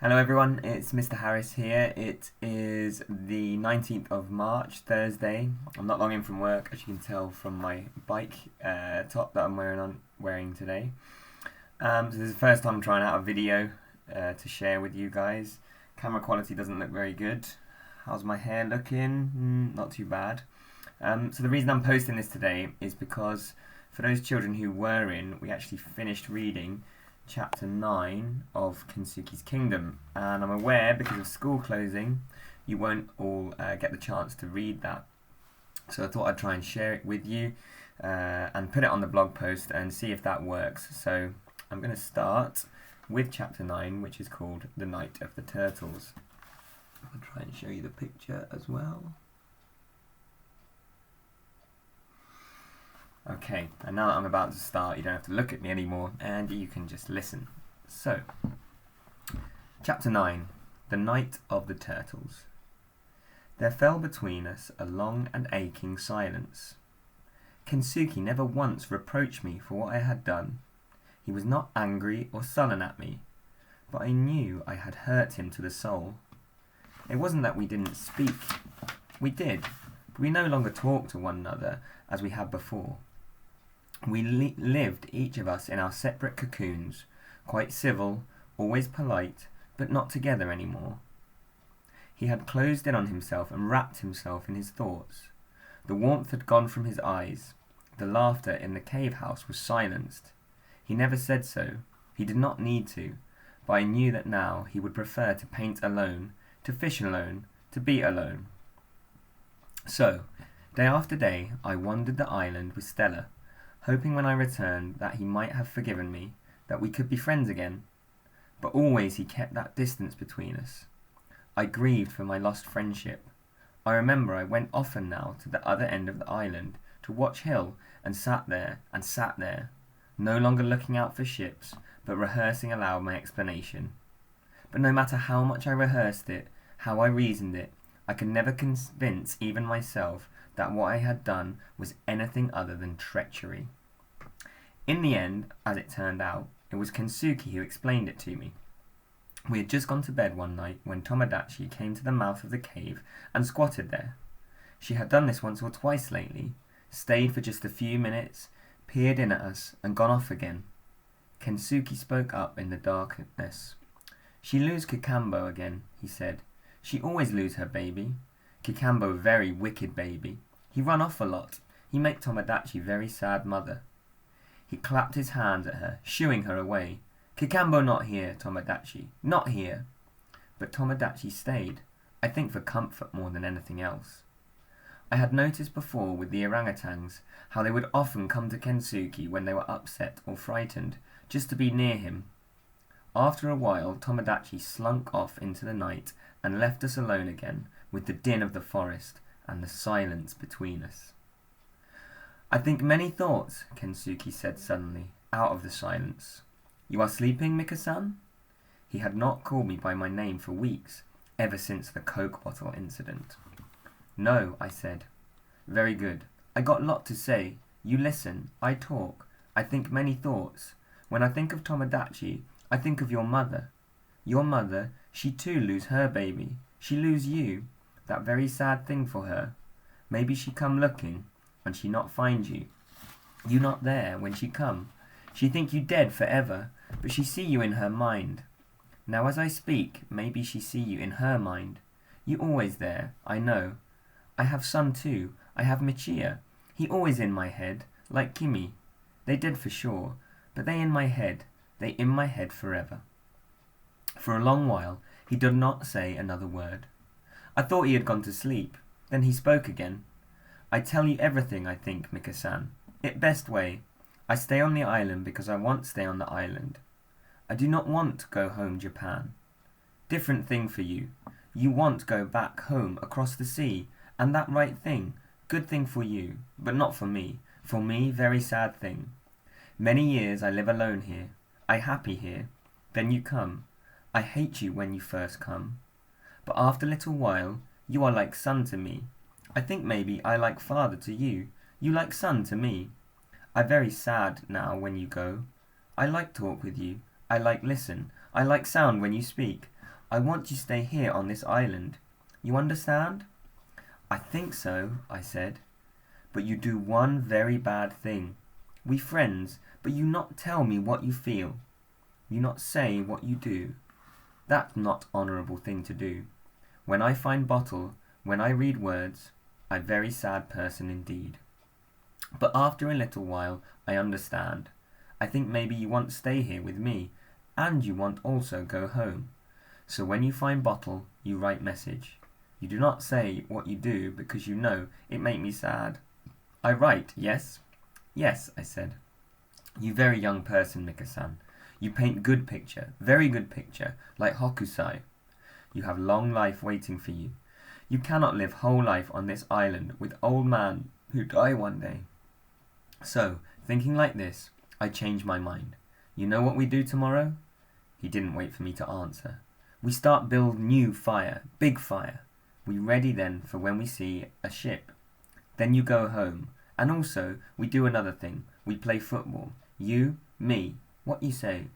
Hello everyone, it's Mr. Harris here. It is the 19th of March, Thursday. I'm not long in from work, as you can tell from my bike top that I'm wearing today. So this is the first time I'm trying out a video to share with you guys. Camera quality doesn't look very good. How's my hair looking? Not too bad. So the reason I'm posting this today is because for those children who were in, we actually finished reading Chapter 9 of Kensuke's Kingdom, and I'm aware because of school closing you won't all get the chance to read that, so I thought I'd try and share it with you and put it on the blog post and see if that works. So I'm going to start with Chapter 9, which is called The Night of the Turtles. I'll try and show you the picture as well. Okay, and now that I'm about to start, you don't have to look at me anymore, and you can just listen. So, Chapter 9, The Night of the Turtles. There fell between us a long and aching silence. Kensuke never once reproached me for what I had done. He was not angry or sullen at me, but I knew I had hurt him to the soul. It wasn't that we didn't speak. We did, but we no longer talked to one another as we had before. We lived, each of us, in our separate cocoons, quite civil, always polite, but not together any more. He had closed in on himself and wrapped himself in his thoughts. The warmth had gone from his eyes. The laughter in the cave house was silenced. He never said so. He did not need to, but I knew that now he would prefer to paint alone, to fish alone, to be alone. So, day after day, I wandered the island with Stella, hoping when I returned that he might have forgiven me, that we could be friends again. But always he kept that distance between us. I grieved for my lost friendship. I remember I went often now to the other end of the island to watch Hill, and sat there, no longer looking out for ships, but rehearsing aloud my explanation. But no matter how much I rehearsed it, how I reasoned it, I could never convince even myself that what I had done was anything other than treachery. In the end, as it turned out, it was Kensuke who explained it to me. We had just gone to bed one night when Tomodachi came to the mouth of the cave and squatted there. She had done this once or twice lately, stayed for just a few minutes, peered in at us, and gone off again. Kensuke spoke up in the darkness. "She lose Kakambo again," he said. "She always lose her baby. Kakambo very wicked baby. He run off a lot. He make Tomodachi very sad mother." He clapped his hands at her, shooing her away. "Kakambo not here, Tomodachi. Not here." But Tomodachi stayed, I think for comfort more than anything else. I had noticed before with the orangutans how they would often come to Kensuke when they were upset or frightened, just to be near him. After a while, Tomodachi slunk off into the night and left us alone again with the din of the forest and the silence between us. "I think many thoughts," Kensuke said suddenly, out of the silence. "You are sleeping, Mika-san?" He had not called me by my name for weeks, ever since the Coke bottle incident. "No," I said. "Very good. I got lot to say. You listen. I talk. I think many thoughts. When I think of Tomodachi, I think of your mother. Your mother, she too lose her baby. She lose you. That very sad thing for her. Maybe she come looking, and she not find you. You not there when she come. She think you dead forever, but she see you in her mind. Now as I speak, maybe she see you in her mind. You always there, I know. I have son too. I have Michia. He always in my head, like Kimi. They dead for sure, but they in my head. They in my head forever." For a long while he did not say another word. I thought he had gone to sleep. Then he spoke again. "I tell you everything I think, Mika-san. It best way. I stay on the island because I want stay on the island. I do not want to go home Japan. Different thing for you. You want go back home across the sea, and that right thing. Good thing for you, but not for me. For me, very sad thing. Many years I live alone here. I happy here. Then you come. I hate you when you first come. But after little while, you are like son to me. I think maybe I like father to you. You like son to me. I very sad now when you go. I like talk with you. I like listen. I like sound when you speak. I want you to stay here on this island. You understand? I think so, I said. But you do one very bad thing. We friends, but you not tell me what you feel. You not say what you do. That's not honourable thing to do. When I find bottle, when I read words, I very sad person indeed. But after a little while, I understand. I think maybe you want stay here with me, and you want also go home. So when you find bottle, you write message. You do not say what you do because you know it make me sad. I write, yes? Yes, I said. You very young person, Mika-san. You paint good picture, very good picture, like Hokusai. You have long life waiting for you. You cannot live whole life on this island with old man who die one day. So, thinking like this, I changed my mind. You know what we do tomorrow? He didn't wait for me to answer. We start build new fire, big fire. We ready then for when we see a ship. Then you go home. And also, we do another thing. We play football. You, me. What you say?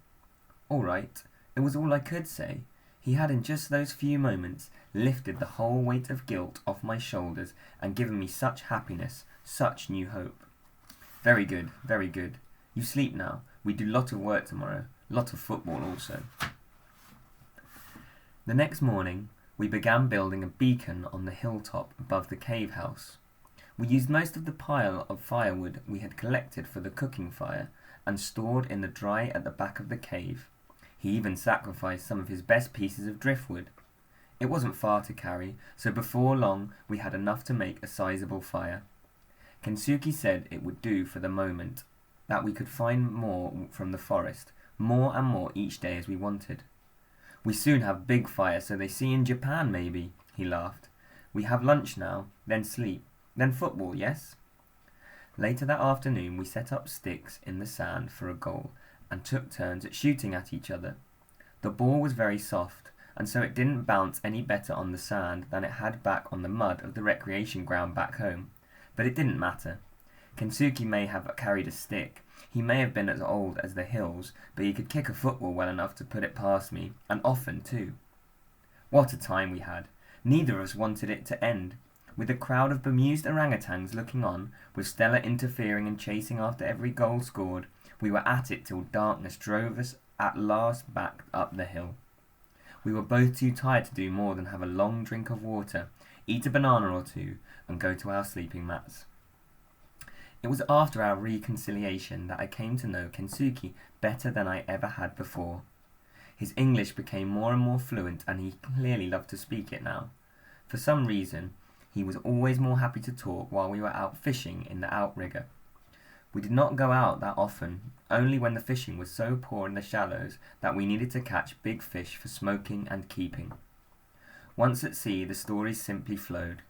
All right. It was all I could say. He had in just those few moments lifted the whole weight of guilt off my shoulders and given me such happiness, such new hope. Very good, very good. You sleep now. We do lot of work tomorrow. Lot of football also. The next morning, we began building a beacon on the hilltop above the cave house. We used most of the pile of firewood we had collected for the cooking fire and stored in the dry at the back of the cave. He even sacrificed some of his best pieces of driftwood. It wasn't far to carry, so before long we had enough to make a sizable fire. Kensuke said it would do for the moment, that we could find more from the forest, more and more each day as we wanted. We soon have big fire so they see in Japan maybe, he laughed. We have lunch now, then sleep, then football, yes? Later that afternoon we set up sticks in the sand for a goal and took turns at shooting at each other. The ball was very soft, and so it didn't bounce any better on the sand than it had back on the mud of the recreation ground back home. But it didn't matter. Kensuke may have carried a stick. He may have been as old as the hills, but he could kick a football well enough to put it past me, and often too. What a time we had! Neither of us wanted it to end. With a crowd of bemused orangutans looking on, with Stella interfering and chasing after every goal scored, we were at it till darkness drove us at last back up the hill. We were both too tired to do more than have a long drink of water, eat a banana or two, and go to our sleeping mats. It was after our reconciliation that I came to know Kensuke better than I ever had before. His English became more and more fluent, and he clearly loved to speak it now. For some reason, he was always more happy to talk while we were out fishing in the outrigger. We did not go out that often, only when the fishing was so poor in the shallows that we needed to catch big fish for smoking and keeping. Once at sea, the stories simply flowed.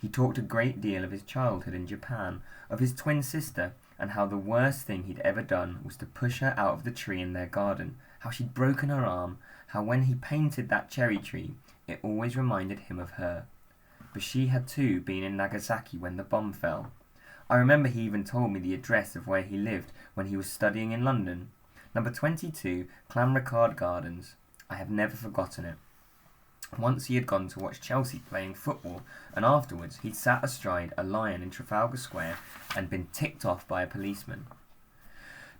He talked a great deal of his childhood in Japan, of his twin sister, and how the worst thing he'd ever done was to push her out of the tree in their garden, how she'd broken her arm, how when he painted that cherry tree, it always reminded him of her. But she had too been in Nagasaki when the bomb fell. I remember he even told me the address of where he lived when he was studying in London. Number 22, Clanricarde Gardens. I have never forgotten it. Once he had gone to watch Chelsea playing football, and afterwards he'd sat astride a lion in Trafalgar Square and been ticked off by a policeman.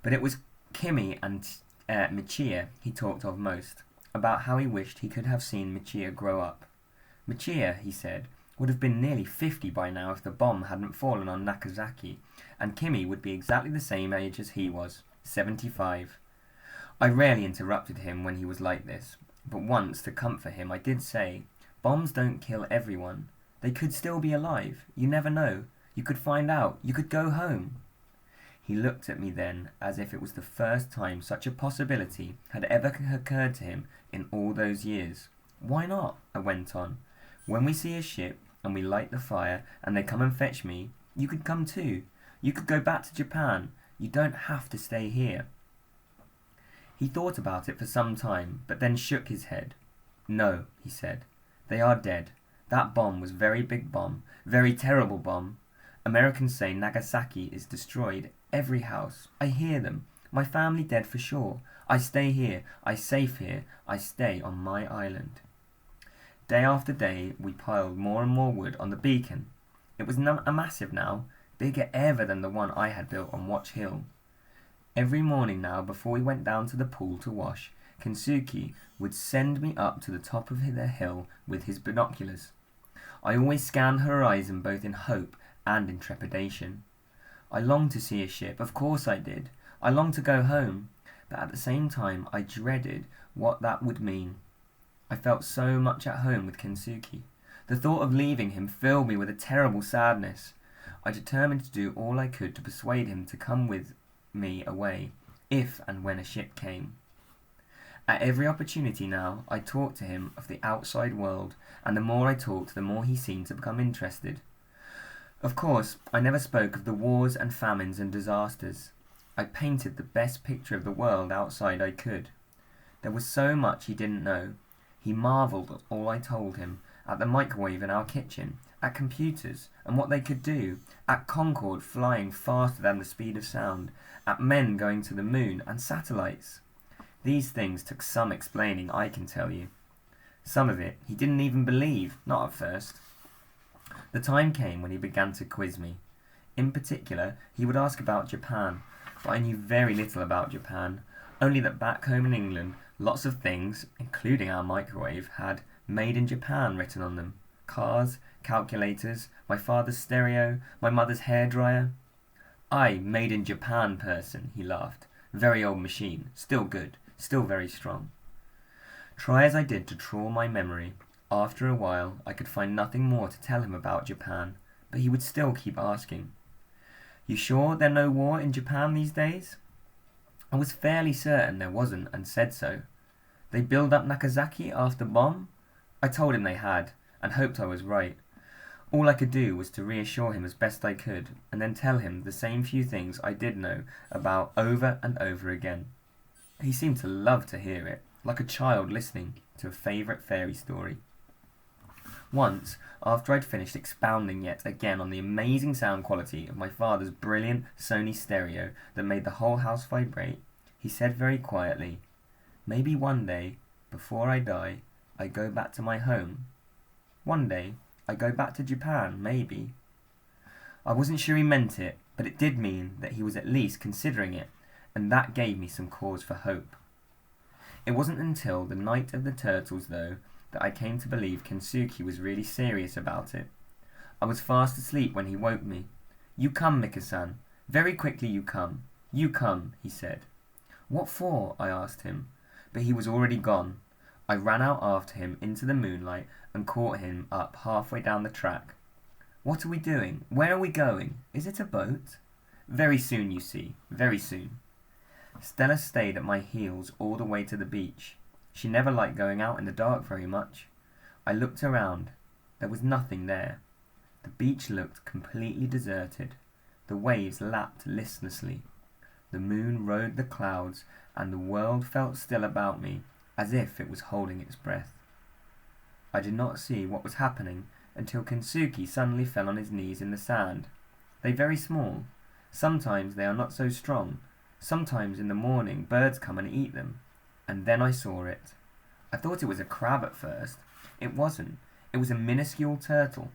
But it was Kimi and Michia he talked of most, about how he wished he could have seen Michia grow up. Michia, he said, would have been nearly 50 by now if the bomb hadn't fallen on Nagasaki, and Kimi would be exactly the same age as he was, 75. I rarely interrupted him when he was like this, but once, to comfort him, I did say, bombs don't kill everyone. They could still be alive. You never know. You could find out. You could go home. He looked at me then as if it was the first time such a possibility had ever occurred to him in all those years. Why not? I went on. When we see a ship, and we light the fire, and they come and fetch me, you could come too. You could go back to Japan. You don't have to stay here. He thought about it for some time, but then shook his head. No, he said. They are dead. That bomb was very big bomb, very terrible bomb. Americans say Nagasaki is destroyed. Every house. I hear them. My family dead for sure. I stay here. I safe here. I stay on my island. Day after day, we piled more and more wood on the beacon. It was a massive now, bigger ever than the one I had built on Watch Hill. Every morning now, before we went down to the pool to wash, Kensuke would send me up to the top of the hill with his binoculars. I always scanned the horizon both in hope and in trepidation. I longed to see a ship, of course I did. I longed to go home, but at the same time I dreaded what that would mean. I felt so much at home with Kensuke. The thought of leaving him filled me with a terrible sadness. I determined to do all I could to persuade him to come with me away, if and when a ship came. At every opportunity now, I talked to him of the outside world, and the more I talked, the more he seemed to become interested. Of course, I never spoke of the wars and famines and disasters. I painted the best picture of the world outside I could. There was so much he didn't know. He marvelled at all I told him, at the microwave in our kitchen, at computers and what they could do, at Concorde flying faster than the speed of sound, at men going to the moon and satellites. These things took some explaining, I can tell you. Some of it he didn't even believe, not at first. The time came when he began to quiz me. In particular, he would ask about Japan, but I knew very little about Japan, only that back home in England, lots of things, including our microwave, had "Made in Japan" written on them. Cars, calculators, my father's stereo, my mother's hairdryer. "I, made in Japan person," he laughed. "Very old machine, still good, still very strong." Try as I did to trawl my memory, after a while I could find nothing more to tell him about Japan, but he would still keep asking. "You sure there's no war in Japan these days?" I was fairly certain there wasn't, and said so. "They build up Nagasaki after bomb?" I told him they had, and hoped I was right. All I could do was to reassure him as best I could, and then tell him the same few things I did know about over and over again. He seemed to love to hear it, like a child listening to a favourite fairy story. Once, after I'd finished expounding yet again on the amazing sound quality of my father's brilliant Sony stereo that made the whole house vibrate, he said very quietly, "Maybe one day, before I die, I go back to my home. One day, I go back to Japan, maybe." I wasn't sure he meant it, but it did mean that he was at least considering it, and that gave me some cause for hope. It wasn't until the night of the turtles, though, that I came to believe Kensuke was really serious about it. I was fast asleep when he woke me. "You come, Mika-san. Very quickly you come. You come," he said. "What for?" I asked him, but he was already gone. I ran out after him into the moonlight and caught him up halfway down the track. "What are we doing? Where are we going? Is it a boat?" "Very soon, you see. Very soon." Stella stayed at my heels all the way to the beach. She never liked going out in the dark very much. I looked around. There was nothing there. The beach looked completely deserted. The waves lapped listlessly. The moon rode the clouds, and the world felt still about me, as if it was holding its breath. I did not see what was happening until Kensuke suddenly fell on his knees in the sand. They're very small. Sometimes they are not so strong. Sometimes in the morning birds come and eat them. And then I saw it. I thought it was a crab at first. It wasn't. It was a minuscule turtle,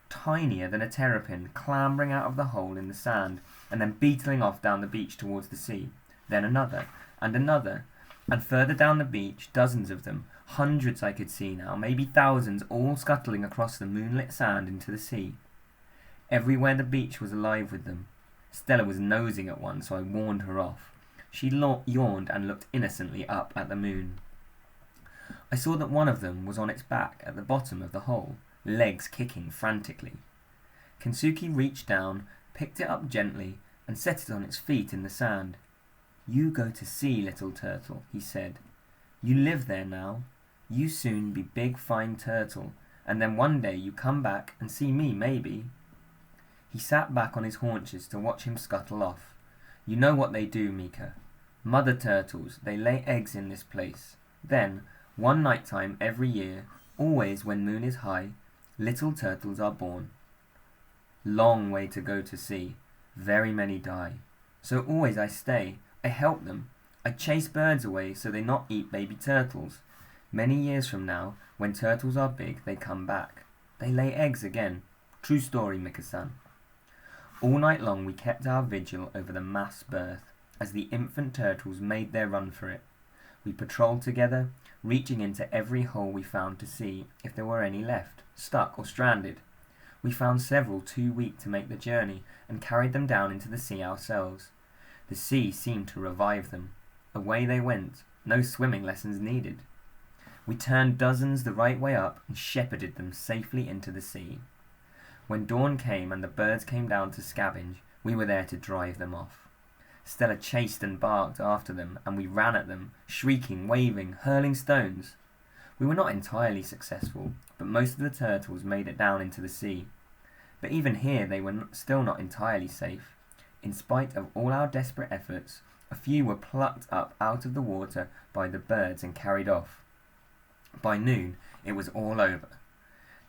tinier than a terrapin, clambering out of the hole in the sand and then beetling off down the beach towards the sea. Then another, and another, and further down the beach, dozens of them, hundreds I could see now, maybe thousands, all scuttling across the moonlit sand into the sea. Everywhere the beach was alive with them. Stella was nosing at one, so I warned her off. She yawned and looked innocently up at the moon. I saw that one of them was on its back at the bottom of the hole, legs kicking frantically. Kensuke reached down, picked it up gently, and set it on its feet in the sand. "You go to sea, little turtle," he said. "You live there now. You soon be big fine turtle, and then one day you come back and see me maybe." He sat back on his haunches to watch him scuttle off. "You know what they do, Mika. Mother turtles, they lay eggs in this place. Then, one night time every year, always when moon is high, little turtles are born. Long way to go to sea. Very many die. So always I stay. I help them. I chase birds away so they not eat baby turtles. Many years from now, When turtles are big, they come back. They lay eggs again. True story, Mika-san. All night long we kept our vigil over the mass birth, as the infant turtles made their run for it. We patrolled together, reaching into every hole we found to see if there were any left, stuck or stranded. We found several too weak to make the journey and carried them down into the sea ourselves. The sea seemed to revive them. Away they went, no swimming lessons needed. We turned dozens the right way up and shepherded them safely into the sea. When dawn came and the birds came down to scavenge, we were there to drive them off. Stella chased and barked after them, and we ran at them, shrieking, waving, hurling stones. We were not entirely successful, but most of the turtles made it down into the sea. But even here they were still not entirely safe. In spite of all our desperate efforts, a few were plucked up out of the water by the birds and carried off. By noon, it was all over.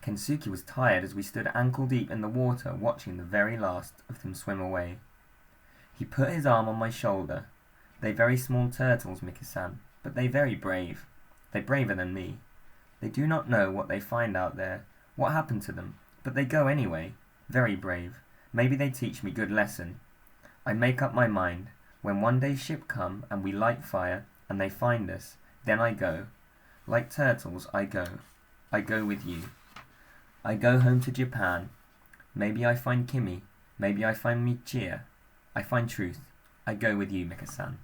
Kensuke was tired as we stood ankle deep in the water watching the very last of them swim away. He put his arm on my shoulder. They very small turtles, Mika-san, but they very brave. They braver than me. They do not know what they find out there, what happened to them, but they go anyway. Very brave. Maybe they teach me good lesson. I make up my mind. When one day ship come and we light fire and they find us, then I go. Like turtles, I go. I go with you. I go home to Japan. Maybe I find Kimi. Maybe I find Michiya. I find truth. I go with you, Mika-san.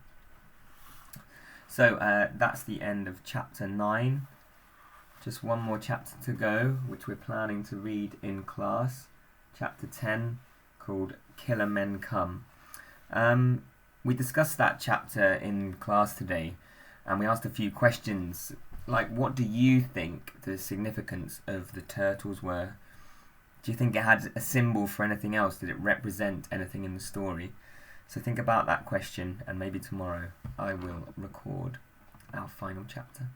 So that's the end of chapter 9. Just one more chapter to go, which we're planning to read in class. Chapter 10, called Killer Men Come. We discussed that chapter in class today, and we asked a few questions, like what do you think the significance of the turtles were? Do you think it had a symbol for anything else? Did it represent anything in the story? So think about that question, and maybe tomorrow I will record our final chapter.